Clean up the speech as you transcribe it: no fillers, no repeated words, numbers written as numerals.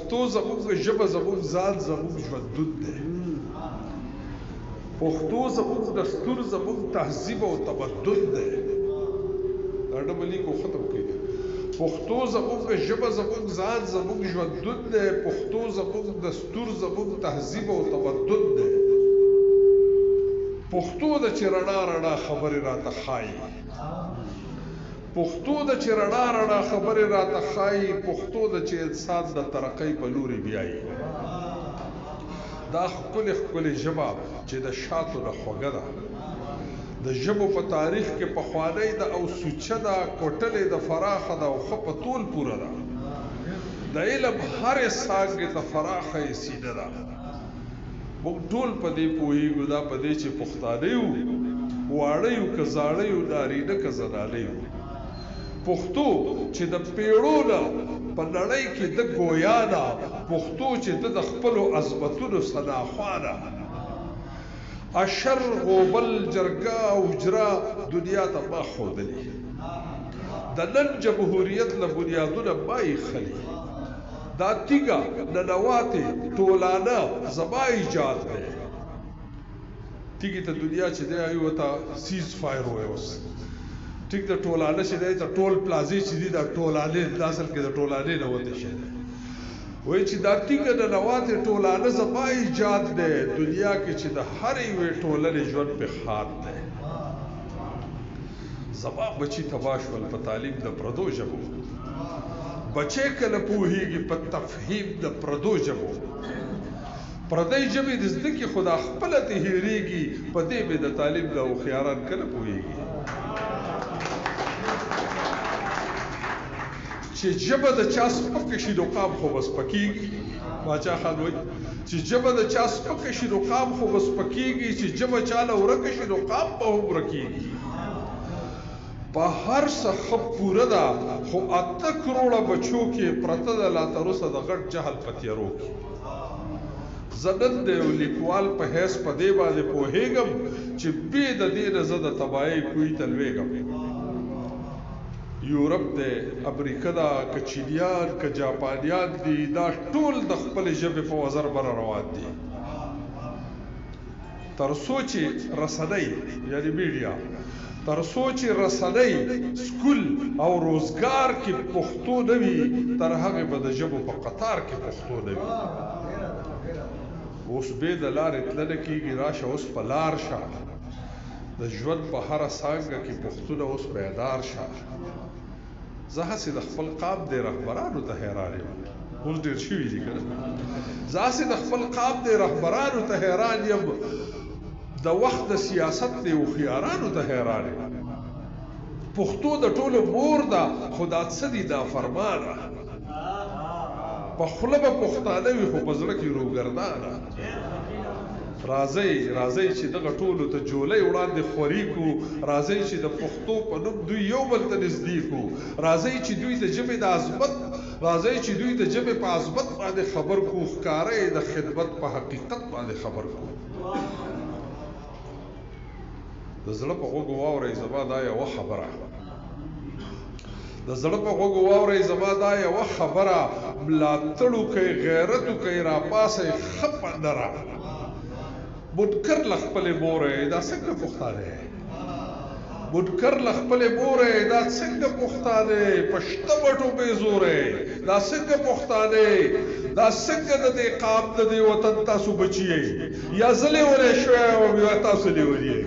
پښتو زموږ ژبه زموږ ځان زموږ ژوندون دی پښتو زموږ دستور زموږ تهذیب او تمدن دی دا ډبل لیکو ختم کړئ پښتو زموږ ژبه زموږ ځان زموږ ژوندون دی پښتو زموږ دستور زموږ تهذیب او تمدن دی پښتو د چې رڼا رڼا خبرې راته ښایي پښتو د چې رڼا رڼا خبرې راته ښایي پښتو د چې انسان د ترقۍ په لوري بیایي دا ښکلې ښکلې ژبه چې د شاتو نه خوږه ده د ژبو په تاریخ کې پخوانی ده او سوچه ده کوټلې د فراخه ده او ښه په طول پوره ده د علم هرې څانګې ته فراخه یې سینه ده موږ ټول په دې پوهېږو دا په دې چې پښتانه یو واړه یو که زاړه یو نارینه که زنانه یو پښتو چې د پیړو نه په نړۍ کې د ګویا ده پښتو چې د خپلو عظمتونو ثناخوا ده اشر غوبل جرګه او اجرا دنیا ته ما ښودلې د نن جمهوریت له بنیادونه ما ایښلي دا تیږه ننواتې ټولانه زما ایجاد دی تیږې ته دنیا چې دی ایو ته سیز فایر وایي اوس ټیک د ټولانه چې دی د ټول پلازې چې دي دا ټولانې د اصل کې د ټولانې نه وتې شی دی وایي چې دا تیږه ننواتې ټولانه زما ایجاد دی دنیا کې چې د هرې یوې ټولنې ژوند پې خاط دی زما بچي تباه شول په تعلیم د پردو ژبو بچې کله پوهېږي په تفهیم د پردو ژبو پردی ژبې د زده کې خو دا خپله ته هېرېږي په دې مې د تعلیم د هوښیاران کله پوهېږي چې ژبه د چا سپکه شي نو قام خو به سپکېږي باچا خان وایي چې ژبه د چا سپکه شي نو قام خو به سپکېږي چې ژبه چا له ورکه شي نو قام به هم ورکېږي په هر څه ښه پوره ده خو 8 کروړه بچو کې پرته ده لا تر اوسه د غټ جهل په تیارو کې زه نن د یو لیکوال په حیث په دې باندې پوهېږم چې بې د دې نه زه د تباهۍ کوی ته لوېږم یورپ دی امریکا ده که چینیان که جاپانیان دي دا ټول د خپلې ژبې په وزر بره روان دي تر څو چې رسنۍ یعنې میډیا تر څو چې رسنۍ سکول او روزګار کې پښتو نه وي تر هغې به د ژبو په قطار کې پښتو نه وي اوس بې د لارې تلنه کېږي راشه اوس په لار شه د ژوند په هره څانګه کې پښتونه اوس بیدار شه زه هسې د خپل قام د رهبرانو ته حیران یم اوس ډېر شوي دي که نه زه هسې د خپل قام د رهبرانو ته حیران یم د وخت د سیاست د هوښیارانو ته حیران یم پښتو د ټولو مور ده خو دا څه دي دا فرمانه په خوله به پښتانه وي خو په زړه کې روګردانه راځئ راځئ چې دغه ټولو ته جولۍ وړاندې خوري کړو راځئ چې د پښتو په نوم دوی یو بل ته نږدې کړو راځئ چې دوی د ژبې د عظمت راځئ چې دوی د ژبې په عظمت باندې خبر کړو ښکاره یې د خدمت په حقیقت باندې خبر کړو د زړه په غوږو واورئ زما دا یوه خبره د زړه په غوږو واورئ زما دا یوه خبره ملاتړ وکئ غیرت وکئ راپاسئ ښه پندره منکر له خپلې مورئ دا څنګه پښتانه منکر له خپلې مورئ دا څنګه پښتانه په شته بټو بې زورئ دا څنګه پښتانه دا څنګه د دې قام د دې وطن تاسو بچی یا زه لیونی شوی یم او یا تاسو لیوني یئ